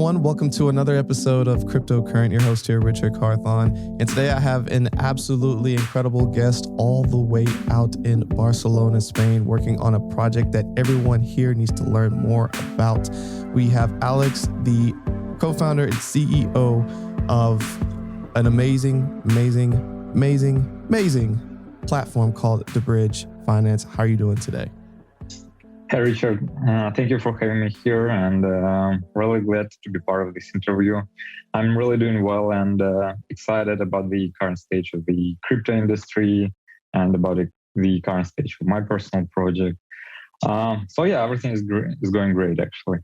everyone. Welcome to another episode of Cryptocurrent. Your host here, Richard Carthon. And today I have an absolutely incredible guest all the way out in Barcelona, Spain, working on a project that everyone here needs to learn more about. We have Alex, the co-founder and CEO of an amazing platform called deBridge Finance. How are you doing today? Hey, Richard. Thank you for having me here, and really glad to be part of this interview. I'm really doing well and excited about the current stage of the crypto industry and about the current stage of my personal project. Everything is going great, actually.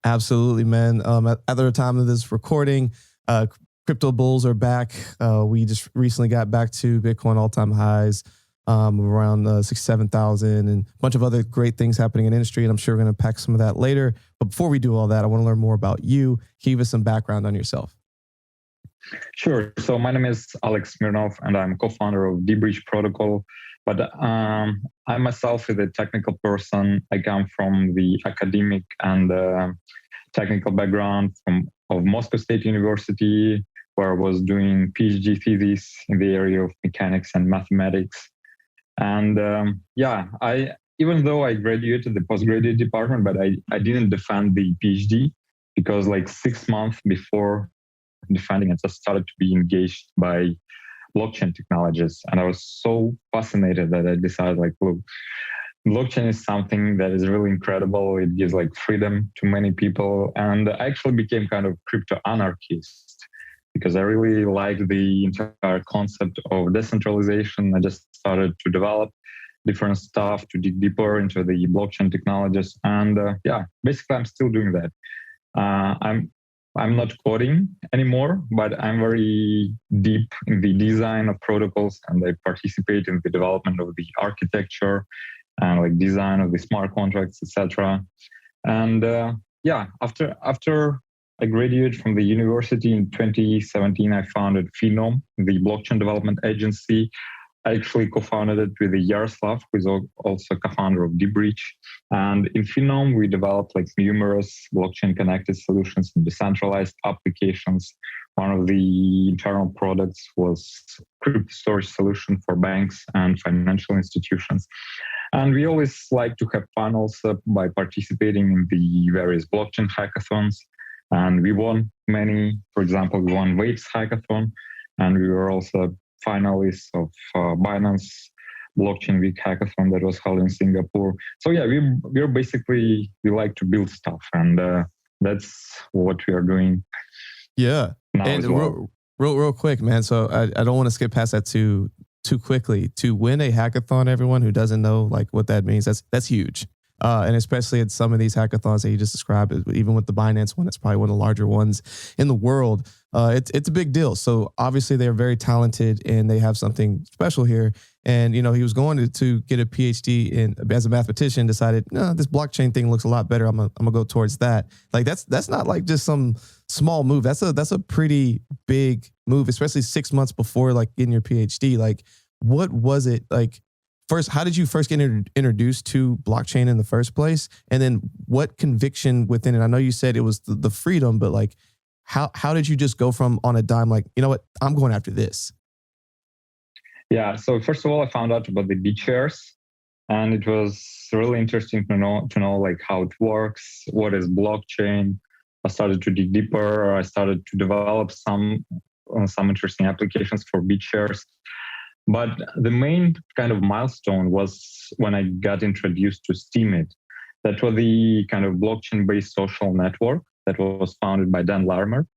Absolutely, man. At the time of this recording, crypto bulls are back. We just recently got back to Bitcoin all-time highs. Around 67,000 and a bunch of other great things happening in industry. And I'm sure we're going to pack some of that later. But before we do all that, I want to learn more about you. Can you give us some background on yourself? Sure. So my name is Alex Smirnov, and I'm co-founder of deBridge protocol. But I myself is a technical person. I come from the academic and technical background of Moscow State University, where I was doing PhD thesis in the area of mechanics and mathematics. And even though I graduated the postgraduate department, but I didn't defend the PhD because 6 months before defending it, I started to be engaged by blockchain technologies. And I was so fascinated that I decided look, blockchain is something that is really incredible. It gives freedom to many people. And I actually became kind of crypto anarchist, because I really liked the entire concept of decentralization. I just started to develop different stuff to dig deeper into the blockchain technologies. And basically I'm still doing that. I'm not coding anymore, but I'm very deep in the design of protocols, and I participate in the development of the architecture and design of the smart contracts, etc. And after I graduated from the university in 2017. I founded Phenom, the blockchain development agency. I actually co-founded it with Yaroslav, who is also co-founder of deBridge. And in Phenom, we developed numerous blockchain-connected solutions and decentralized applications. One of the internal products was crypto storage solution for banks and financial institutions. And we always like to have fun also by participating in the various blockchain hackathons. And we won many. For example, we won Waves hackathon, and we were also finalists of Binance Blockchain Week hackathon that was held in Singapore. So we like to build stuff, and that's what we are doing. Yeah, and real quick, man. So I don't want to skip past that too quickly. To win a hackathon, everyone who doesn't know what that means, that's huge. And especially at some of these hackathons that you just described, even with the Binance one, it's probably one of the larger ones in the world. It's a big deal. So obviously they're very talented and they have something special here. And, he was going to get a PhD as a mathematician, decided, no, this blockchain thing looks a lot better. I'm gonna go towards that. That's not just some small move. That's a pretty big move, especially 6 months before getting your PhD. What was it like? First, how did you first get introduced to blockchain in the first place? And then what conviction within it? I know you said it was the freedom, but how did you just go from on a dime, you know what, I'm going after this? Yeah, so first of all, I found out about the BitShares, and it was really interesting to know how it works, what is blockchain. I started to dig deeper. I started to develop some interesting applications for BitShares. But the main kind of milestone was when I got introduced to Steemit. That was the kind of blockchain-based social network that was founded by Dan Larimer,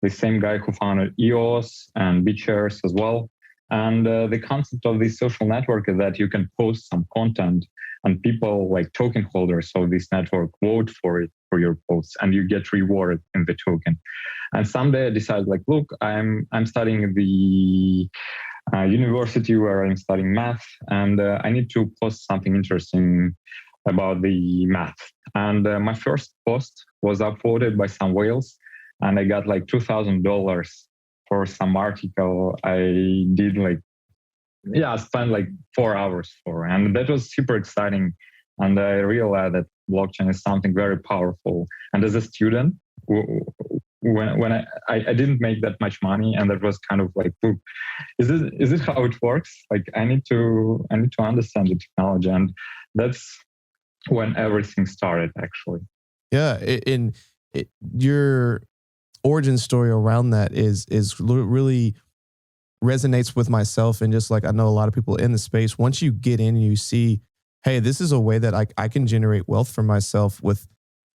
the same guy who founded EOS and BitShares as well. And the concept of this social network is that you can post some content, and people token holders of this network vote for your posts, and you get rewarded in the token. And someday I decided, look, I'm studying the university where I'm studying math, and I need to post something interesting about the math. And my first post was upvoted by some whales, and I got $2,000 for some article I did. I spent 4 hours for, and that was super exciting. And I realized that blockchain is something very powerful. And as a student, when I didn't make that much money, and that was kind of like, look, is it how it works? Like I need to understand the technology, and that's when everything started actually. Yeah, your origin story around that is really resonates with myself, and just like I know a lot of people in the space. Once you get in and you see, hey, this is a way that I can generate wealth for myself with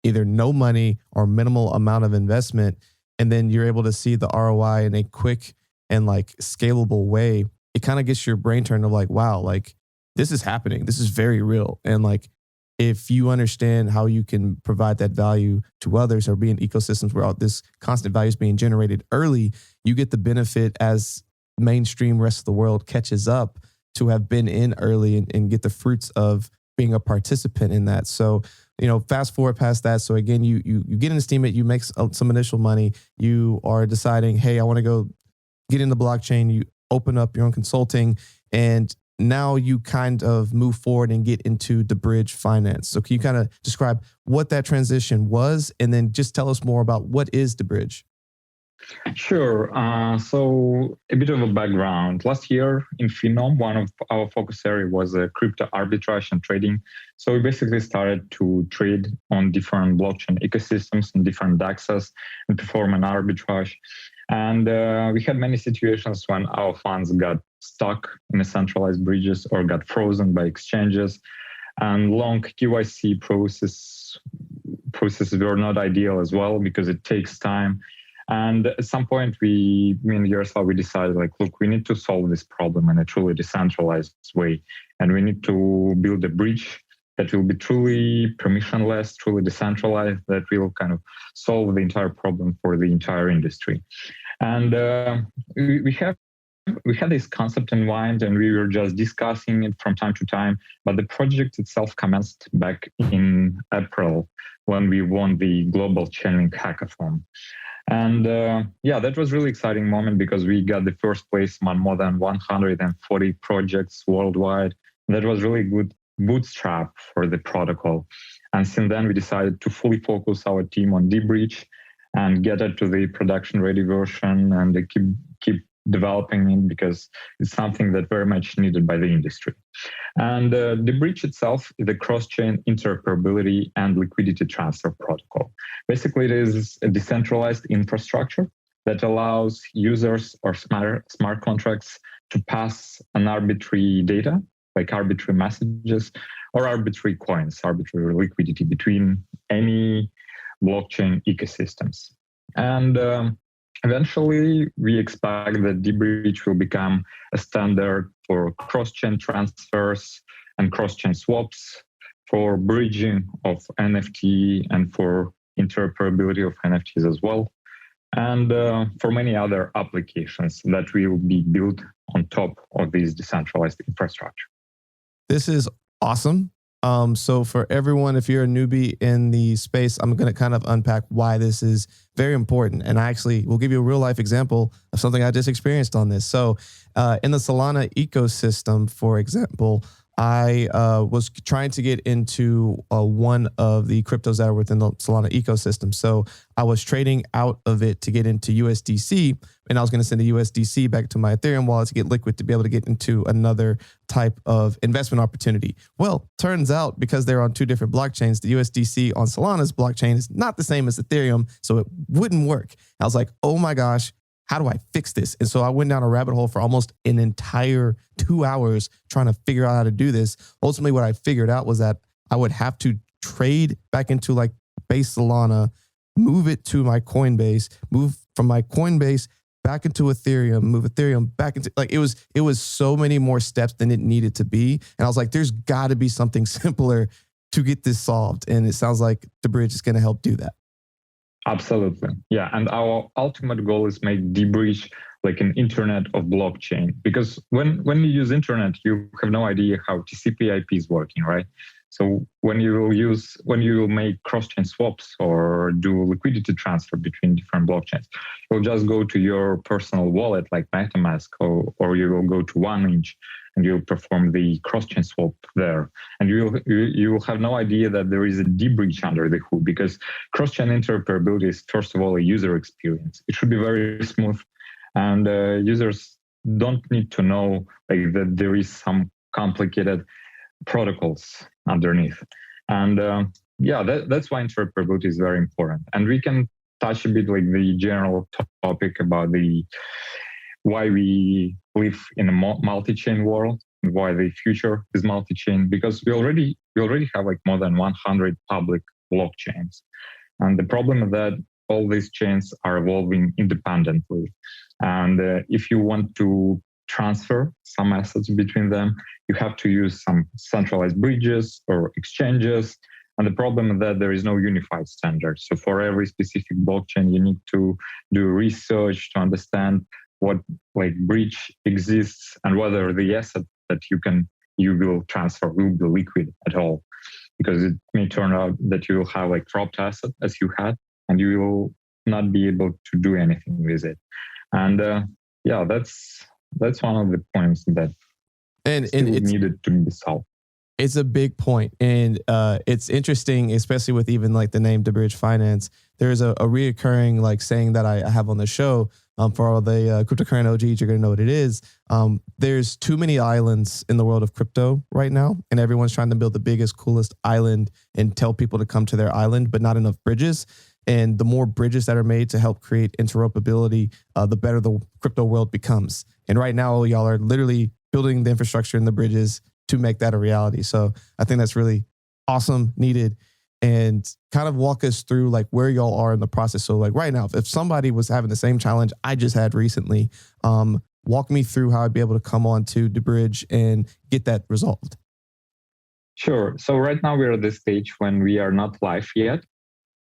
either no money or minimal amount of investment, and then you're able to see the ROI in a quick and like scalable way, it kind of gets your brain turned to like, wow, like this is happening. This is very real. And like, if you understand how you can provide that value to others or be in ecosystems where all this constant value is being generated early, you get the benefit as mainstream rest of the world catches up to have been in early and get the fruits of being a participant in that. So, fast forward past that. So again, you get into Steemit, you make some initial money, you are deciding, hey, I want to go get into blockchain. You open up your own consulting, and now you kind of move forward and get into deBridge finance. So can you kind of describe what that transition was, and then just tell us more about what is deBridge? Sure. So a bit of a background. Last year in Phenom, one of our focus area was crypto arbitrage and trading. So we basically started to trade on different blockchain ecosystems and different DAXs and perform an arbitrage. And we had many situations when our funds got stuck in a centralized bridges or got frozen by exchanges. And long KYC processes were not ideal as well because it takes time. And at some point, me and Yaroslav, we decided, like, look, we need to solve this problem in a truly decentralized way. And we need to build a bridge that will be truly permissionless, truly decentralized, that will kind of solve the entire problem for the entire industry. And we had this concept in mind, and we were just discussing it from time to time. But the project itself commenced back in April when we won the Global Chainlink Hackathon. And that was really exciting moment because we got the first place among more than 140 projects worldwide. That was really good bootstrap for the protocol. And since then, we decided to fully focus our team on deBridge and get it to the production-ready version and keep developing it because it's something that very much needed by the industry. And deBridge itself is a cross-chain interoperability and liquidity transfer protocol. Basically, it is a decentralized infrastructure that allows users or smart contracts to pass an arbitrary data, like arbitrary messages or arbitrary coins, arbitrary liquidity between any blockchain ecosystems. And eventually, we expect that deBridge will become a standard for cross-chain transfers and cross-chain swaps, for bridging of NFT and for interoperability of NFTs as well, and for many other applications that will be built on top of this decentralized infrastructure. This is awesome. So for everyone, if you're a newbie in the space, I'm going to kind of unpack why this is very important. And I actually will give you a real life example of something I just experienced on this. So in the Solana ecosystem, for example, I was trying to get into one of the cryptos that are within the Solana ecosystem. So I was trading out of it to get into USDC, and I was going to send the USDC back to my Ethereum wallet to get liquid to be able to get into another type of investment opportunity. Well, turns out because they're on two different blockchains, the USDC on Solana's blockchain is not the same as Ethereum, so it wouldn't work. I was like, oh my gosh, how do I fix this? And so I went down a rabbit hole for almost an entire 2 hours trying to figure out how to do this. Ultimately, what I figured out was that I would have to trade back into like base Solana, move it to my Coinbase, move from my Coinbase back into Ethereum, move Ethereum back into, like, it was so many more steps than it needed to be. And I was like, there's got to be something simpler to get this solved. And it sounds like deBridge is going to help do that. Absolutely. Yeah. And our ultimate goal is make deBridge like an internet of blockchain. Because when you use internet, you have no idea how TCP/IP is working, right? So when you make cross-chain swaps or do liquidity transfer between different blockchains, you'll just go to your personal wallet like MetaMask, or you will go to 1inch and you'll perform the cross-chain swap there. And you will have no idea that there is a deBridge under the hood, because cross-chain interoperability is, first of all, a user experience. It should be very smooth, and users don't need to know like that there is some complicated protocols underneath. And that's why interoperability is very important. And we can touch a bit like the general topic about why we live in a multi-chain world and why the future is multi-chain, because we already have like more than 100 public blockchains. And the problem is that all these chains are evolving independently. And if you want to transfer some assets between them, you have to use some centralized bridges or exchanges. And the problem is that there is no unified standard. So for every specific blockchain, you need to do research to understand what like bridge exists and whether the asset that you will transfer will be liquid at all. Because it may turn out that you will have like dropped asset as you had, and you will not be able to do anything with it. And that's one of the points that it's needed to be solved. It's a big point, and it's interesting, especially with even like the name deBridge Finance. There's a reoccurring like saying that I have on the show. For all the cryptocurrency OGs, you're going to know what it is. There's too many islands in the world of crypto right now, and everyone's trying to build the biggest, coolest island and tell people to come to their island, but not enough bridges. And the more bridges that are made to help create interoperability, the better the crypto world becomes. And right now, y'all are literally building the infrastructure and the bridges to make that a reality. So I think that's really awesome, needed, and kind of walk us through like where y'all are in the process. So like right now, if somebody was having the same challenge I just had recently, walk me through how I'd be able to come on to deBridge and get that resolved. Sure. So right now we're at the stage when we are not live yet.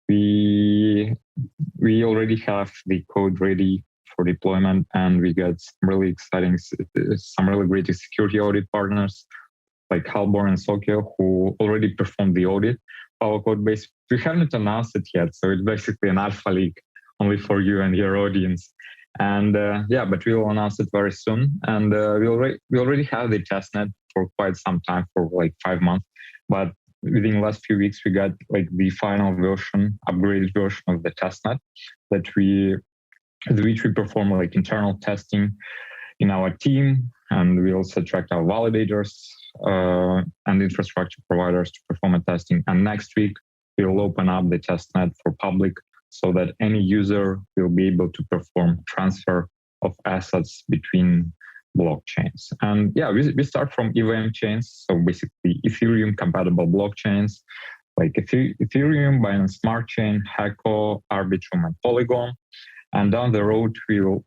We already have the code ready for deployment, and we got some really great security audit partners like Halborn and Sokyo, who already performed the audit of our code base. We haven't announced it yet, so it's basically an alpha leak only for you and your audience. And but we will announce it very soon. And we already have the testnet for quite some time, for like 5 months. But within the last few weeks, we got like the final version, upgraded version of the testnet which we perform like internal testing in our team. And we also track our validators and infrastructure providers to perform a testing. And next week, we will open up the testnet for public so that any user will be able to perform transfer of assets between blockchains. And we start from EVM chains. So basically Ethereum compatible blockchains like Ethereum, Binance Smart Chain, Hacko, Arbitrum, and Polygon. And down the road, we will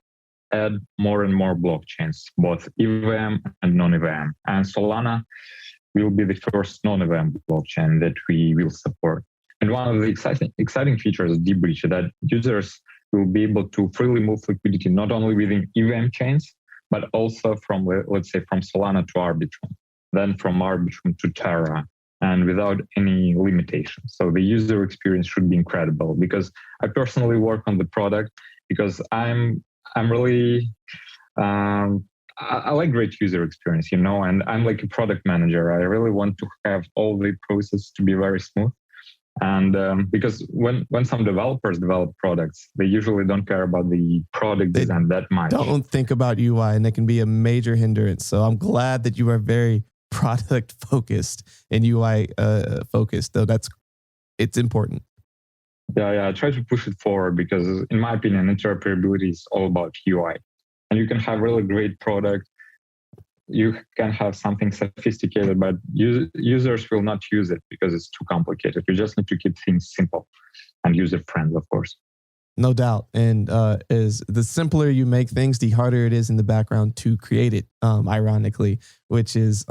add more and more blockchains, both EVM and non-EVM. And Solana will be the first non-EVM blockchain that we will support. And one of the exciting features of deBridge is that users will be able to freely move liquidity not only within EVM chains, but also from, let's say, from Solana to Arbitrum, then from Arbitrum to Terra, and without any limitations. So the user experience should be incredible, because I personally work on the product because I'm really, I like great user experience, and I'm like a product manager. I really want to have all the process to be very smooth. And because when some developers develop products, they usually don't care about the product design that much. Don't think about UI, and it can be a major hindrance. So I'm glad that you are very product focused and UI focused, though. It's important. Yeah, I try to push it forward because, in my opinion, interoperability is all about UI. And you can have really great product. You can have something sophisticated, but users will not use it because it's too complicated. You just need to keep things simple and user-friendly, of course. No doubt. And is the simpler you make things, the harder it is in the background to create it, ironically, which is,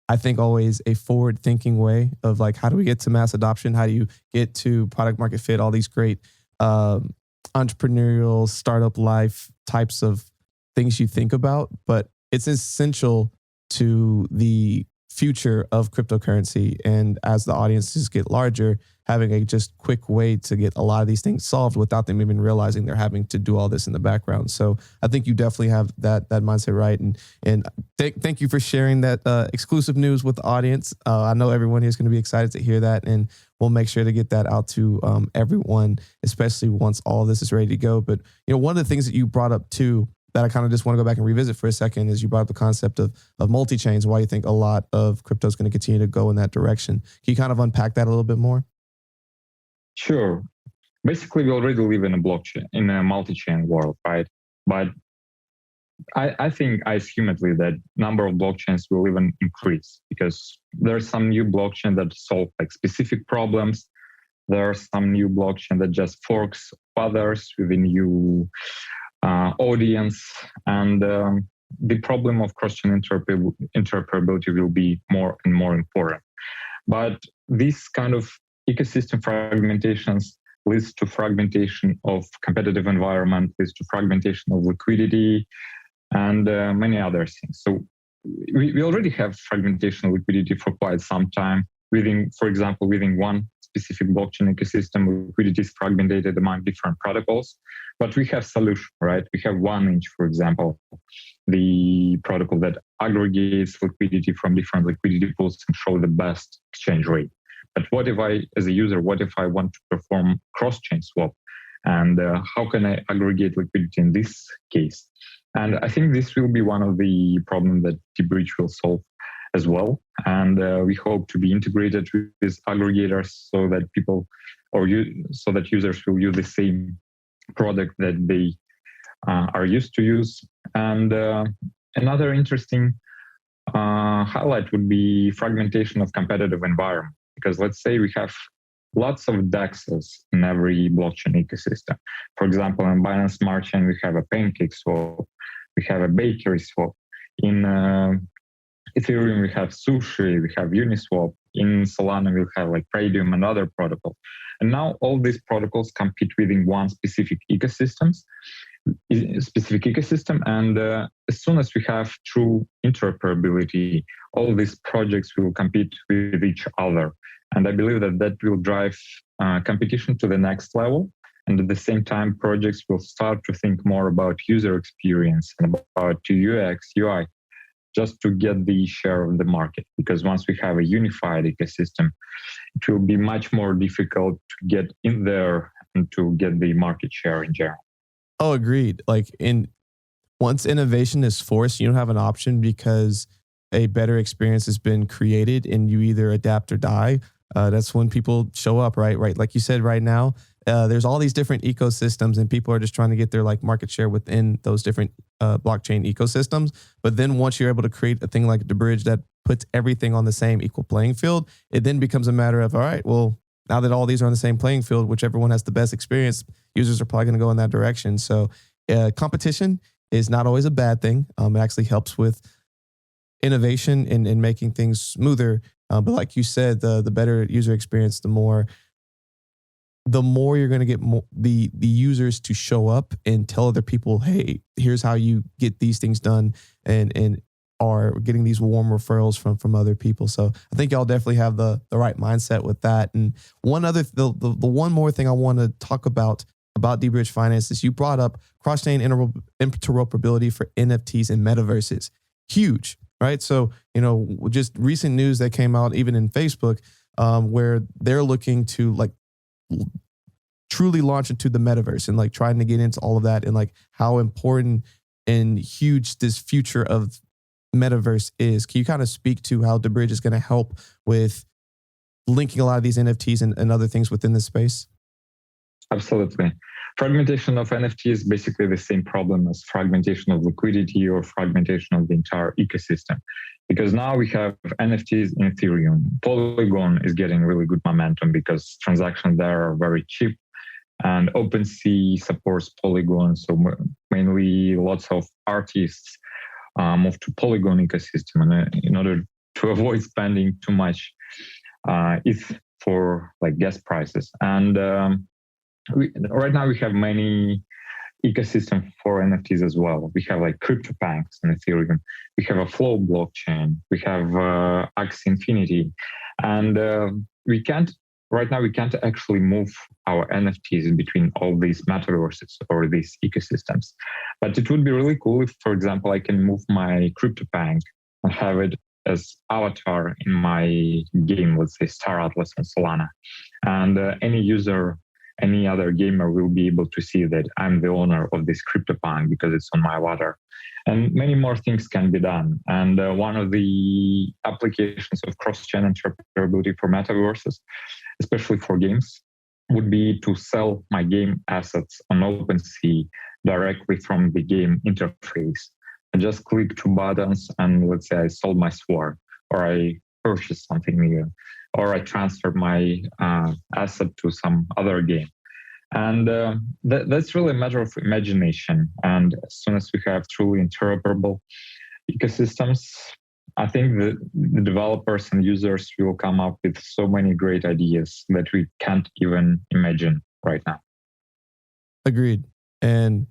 I think, always a forward-thinking way of like, how do we get to mass adoption? How do you get to product market fit? All these great entrepreneurial startup life types of things you think about, but it's essential to the future of cryptocurrency. And as the audiences get larger, having a just quick way to get a lot of these things solved without them even realizing they're having to do all this in the background. So I think you definitely have that mindset right. And thank you for sharing that exclusive news with the audience. I know everyone here is going to be excited to hear that, and we'll make sure to get that out to everyone, especially once all this is ready to go. But one of the things that you brought up too, that I kind of just want to go back and revisit for a second, is you brought up the concept of multi-chains, why you think a lot of crypto is going to continue to go in that direction. Can you kind of unpack that a little bit more? Sure. Basically, we already live in a blockchain, in a multi-chain world, right? But I think, I assume at least, that number of blockchains will even increase, because there's some new blockchain that solve like specific problems. There are some new blockchain that just forks others with a new audience, and the problem of cross-chain interoperability will be more and more important. But this kind of ecosystem fragmentations leads to fragmentation of competitive environment, leads to fragmentation of liquidity, and many other things. So we already have fragmentation of liquidity for quite some time. For example, within one specific blockchain ecosystem, liquidity is fragmented among different protocols, but we have solution, right? We have 1inch, for example, the protocol that aggregates liquidity from different liquidity pools and show the best exchange rate. But what if as a user, what if I want to perform cross-chain swap? And how can I aggregate liquidity in this case? And I think this will be one of the problems that deBridge will solve as well. And we hope to be integrated with aggregators so that so that users will use the same product that they are used to use. And another interesting highlight would be fragmentation of competitive environment. Because let's say we have lots of DEXs in every blockchain ecosystem. For example, in Binance Smart Chain, we have a pancake swap, we have a bakery swap. In Ethereum, we have Sushi, we have Uniswap. In Solana, we have like Radium and other protocols. And now all these protocols compete within one specific ecosystem. And as soon as we have true interoperability, all these projects will compete with each other. And I believe that will drive competition to the next level. And at the same time, projects will start to think more about user experience and about UX, UI, just to get the share of the market. Because once we have a unified ecosystem, it will be much more difficult to get in there and to get the market share in general. Oh, agreed. Like once innovation is forced, you don't have an option, because a better experience has been created and you either adapt or die. That's when people show up, right? Like you said, right now, there's all these different ecosystems and people are just trying to get their like market share within those different blockchain ecosystems. But then once you're able to create a thing like deBridge that puts everything on the same equal playing field, it then becomes a matter of, all right, well, now that all these are on the same playing field, whichever one has the best experience, users are probably going to go in that direction. So competition is not always a bad thing. It actually helps with innovation and making things smoother. But like you said, the better user experience, the more you're going to get the users to show up and tell other people, hey, here's how you get these things done, and are getting these warm referrals from other people. So I think y'all definitely have the right mindset with that. And the one more thing I want to talk about deBridge Finance is you brought up cross-chain interoperability for NFTs and metaverses. Huge, right? So, just recent news that came out even in Facebook, where they're looking to like truly launch into the metaverse and like trying to get into all of that, and like how important and huge this future of metaverse is. Can you kind of speak to how deBridge is going to help with linking a lot of these NFTs and other things within this space? Absolutely. Fragmentation of NFT is basically the same problem as fragmentation of liquidity or fragmentation of the entire ecosystem. Because now we have NFTs in Ethereum. Polygon is getting really good momentum because transactions there are very cheap. And OpenSea supports Polygon. So mainly lots of artists move to Polygon ecosystem, and in order to avoid spending too much ETH for like gas prices. And right now we have many ecosystem for NFTs as well. We have like CryptoPunks and Ethereum. We have a Flow blockchain. We have Axie Infinity. And right now, we can't actually move our NFTs between all these metaverses or these ecosystems. But it would be really cool if, for example, I can move my CryptoPunk and have it as avatar in my game, let's say Star Atlas on Solana. And any user, any other gamer will be able to see that I'm the owner of this CryptoPunk because it's on my avatar. And many more things can be done. And one of the applications of cross-chain interoperability for metaverses, especially for games, would be to sell my game assets on OpenSea directly from the game interface. I just click two buttons and let's say I sold my sword, or I purchased something new, or I transferred my asset to some other game. And that's really a matter of imagination. And as soon as we have truly interoperable ecosystems, I think the developers and users will come up with so many great ideas that we can't even imagine right now. Agreed. And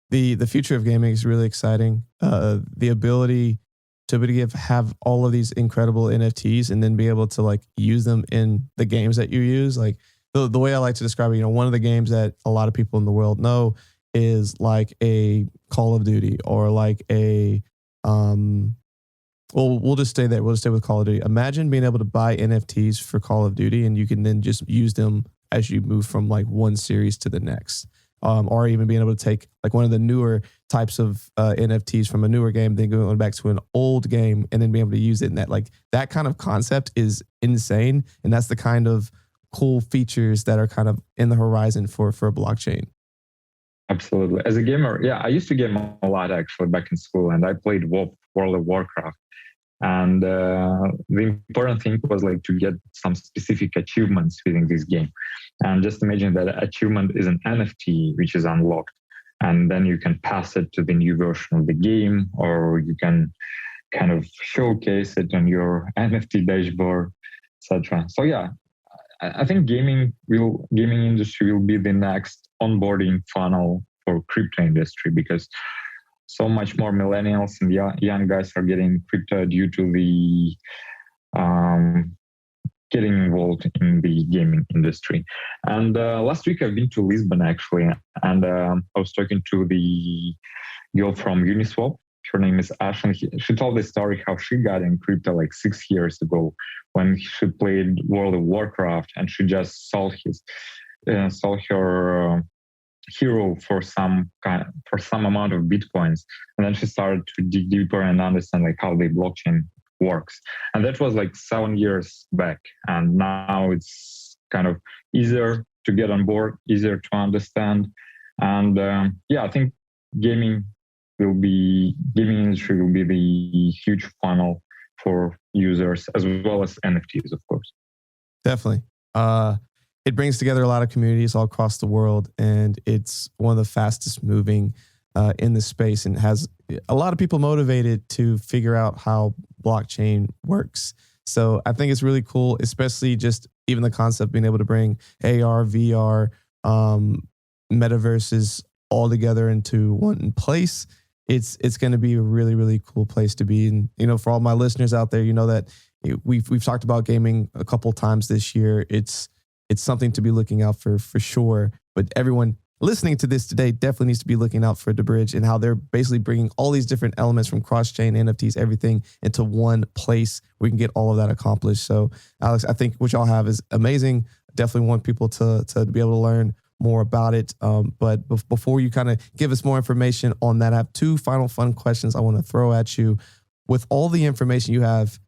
the future of gaming is really exciting. The ability to have all of these incredible NFTs and then be able to like use them in the games that you use. Like the way I like to describe it, one of the games that a lot of people in the world know is like a Call of Duty or like a well, we'll just stay there. We'll just stay with Call of Duty. Imagine being able to buy NFTs for Call of Duty and you can then just use them as you move from like one series to the next. Or even being able to take like one of the newer types of NFTs from a newer game, then going back to an old game and then being able to use it in that. Like that kind of concept is insane. And that's the kind of cool features that are kind of in the horizon for a blockchain. Absolutely. As a gamer, yeah, I used to game a lot actually back in school, and I played World of Warcraft. And the important thing was like to get some specific achievements within this game. And just imagine that achievement is an NFT, which is unlocked. And then you can pass it to the new version of the game, or you can kind of showcase it on your NFT dashboard, etc. So yeah, I think gaming industry will be the next onboarding funnel for crypto industry, because so much more millennials and young guys are getting crypto due to the getting involved in the gaming industry. And last week I've been to Lisbon actually, and I was talking to the girl from Uniswap. Her name is Ash, and she told the story how she got in crypto like 6 years ago when she played World of Warcraft, and she just sold her hero for some amount of bitcoins, and then she started to dig deeper and understand like how the blockchain works. And that was like 7 years back, and now it's kind of easier to get on board, easier to understand. And I think gaming industry will be the huge funnel for users, as well as NFTs, of course. Definitely. It brings together a lot of communities all across the world, and it's one of the fastest moving in the space, and has a lot of people motivated to figure out how blockchain works. So I think it's really cool, especially just even the concept of being able to bring AR, VR, metaverses all together into one place. It's going to be a really, really cool place to be. And, for all my listeners out there, that we've talked about gaming a couple times this year. It's something to be looking out for sure. But everyone listening to this today definitely needs to be looking out for deBridge and how they're basically bringing all these different elements from cross-chain, NFTs, everything into one place where we can get all of that accomplished. So, Alex, I think what y'all have is amazing. Definitely want people to be able to learn more about it. But before you kind of give us more information on that, I have two final fun questions I want to throw at you. With all the information you have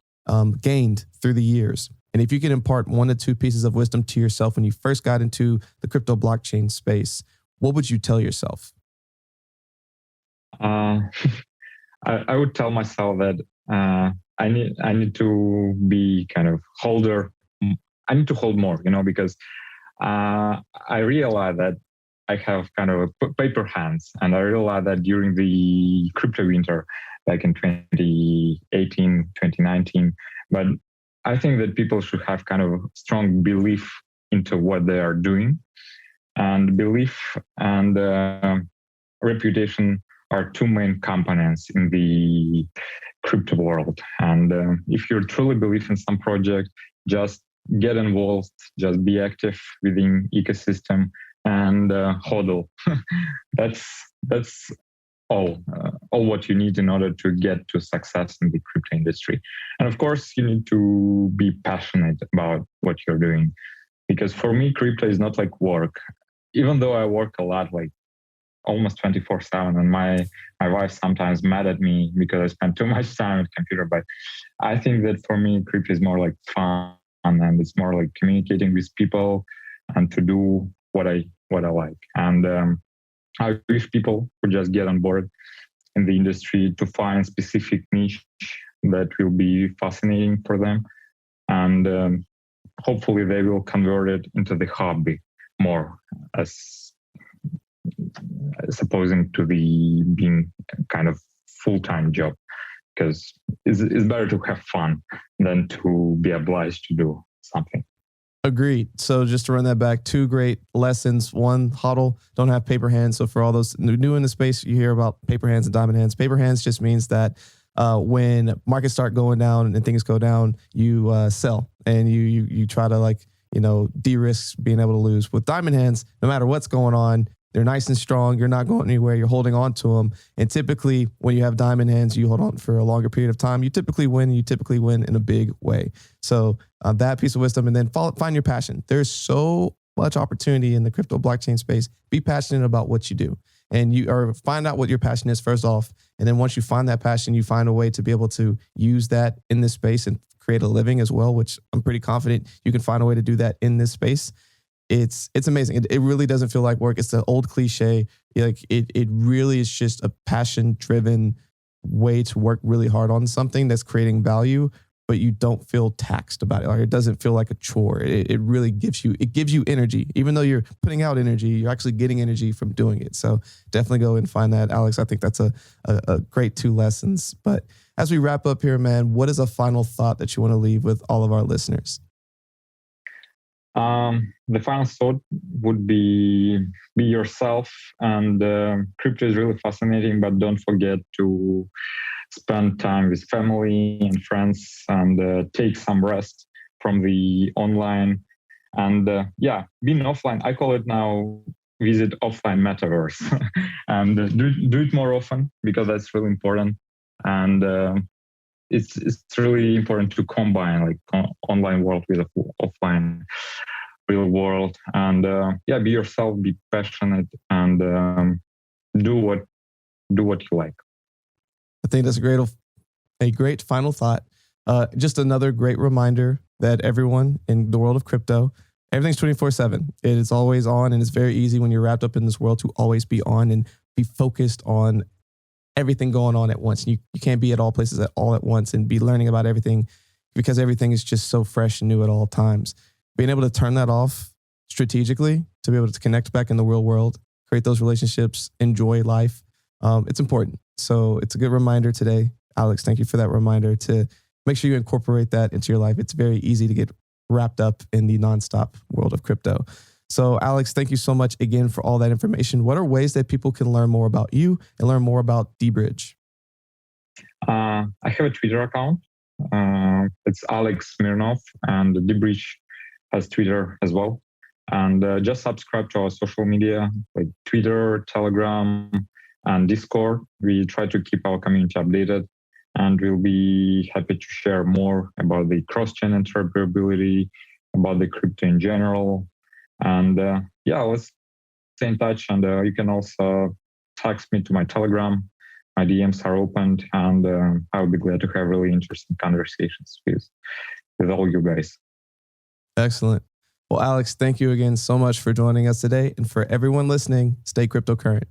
gained through the years, and if you could impart 1 to 2 pieces of wisdom to yourself when you first got into the crypto blockchain space, what would you tell yourself? I would tell myself that I need to be kind of holder. I need to hold more, because I realized that I have kind of paper hands, and I realized that during the crypto winter back in 2018, 2019, but I think that people should have kind of strong belief into what they are doing, and belief and reputation are two main components in the crypto world. And if you truly believe in some project, just get involved, just be active within ecosystem and hodl. That's all what you need in order to get to success in the crypto industry. And of course, you need to be passionate about what you're doing. Because for me, crypto is not like work. Even though I work a lot, like almost 24/7, and my wife sometimes mad at me because I spend too much time on the computer. But I think that for me, crypto is more like fun, and it's more like communicating with people and to do what I like. And I wish people would just get on board in the industry to find specific niche that will be fascinating for them, and hopefully they will convert it into the hobby more as opposing to the being kind of full-time job, because it's better to have fun than to be obliged to do something. Agreed. So just to run that back, two great lessons. One, HODL, don't have paper hands. So for all those new in the space, you hear about paper hands and diamond hands. Paper hands just means that when markets start going down and things go down, you sell and you try to de-risk being able to lose. With diamond hands, no matter what's going on, they're nice and strong. You're not going anywhere. You're holding on to them. And typically when you have diamond hands, you hold on for a longer period of time. You typically win. You typically win in a big way. So that piece of wisdom, and then find your passion. There's so much opportunity in the crypto blockchain space. Be passionate about what you do, and find out what your passion is first off. And then once you find that passion, you find a way to be able to use that in this space and create a living as well, which I'm pretty confident you can find a way to do that in this space. It's amazing. It really doesn't feel like work. It's the old cliche. It really is just a passion-driven way to work really hard on something that's creating value, but you don't feel taxed about it. Like, it doesn't feel like a chore. It really gives you energy. Even though you're putting out energy, you're actually getting energy from doing it. So definitely go and find that, Alex. I think that's a great two lessons. But as we wrap up here, man, what is a final thought that you want to leave with all of our listeners? The final thought would be yourself, and crypto is really fascinating, but don't forget to spend time with family and friends, and take some rest from the online, and being offline. I call it now visit offline metaverse, and do it more often, because that's really important. And it's really important to combine online world with offline real world, and be yourself, be passionate, and do what you like. I think that's a great final thought. Just another great reminder that everyone in the world of crypto, everything's 24/7. It is always on, and it's very easy when you're wrapped up in this world to always be on and be focused on everything going on at once. You can't be at all places at all at once and be learning about everything, because everything is just so fresh and new at all times. Being able to turn that off strategically, to be able to connect back in the real world, create those relationships, enjoy life, it's important. So it's a good reminder today. Alex, thank you for that reminder to make sure you incorporate that into your life. It's very easy to get wrapped up in the nonstop world of crypto. So Alex, thank you so much again for all that information. What are ways that people can learn more about you and learn more about deBridge? I have a Twitter account. It's Alex Smirnov, and deBridge has Twitter as well. And just subscribe to our social media like Twitter, Telegram, and Discord. We try to keep our community updated, and we'll be happy to share more about the cross-chain interoperability, about the crypto in general. And let's stay in touch. And you can also text me to my Telegram. My DMs are opened, and I'll be glad to have really interesting conversations with all you guys. Excellent. Well, Alex, thank you again so much for joining us today. And for everyone listening, stay cryptocurrent.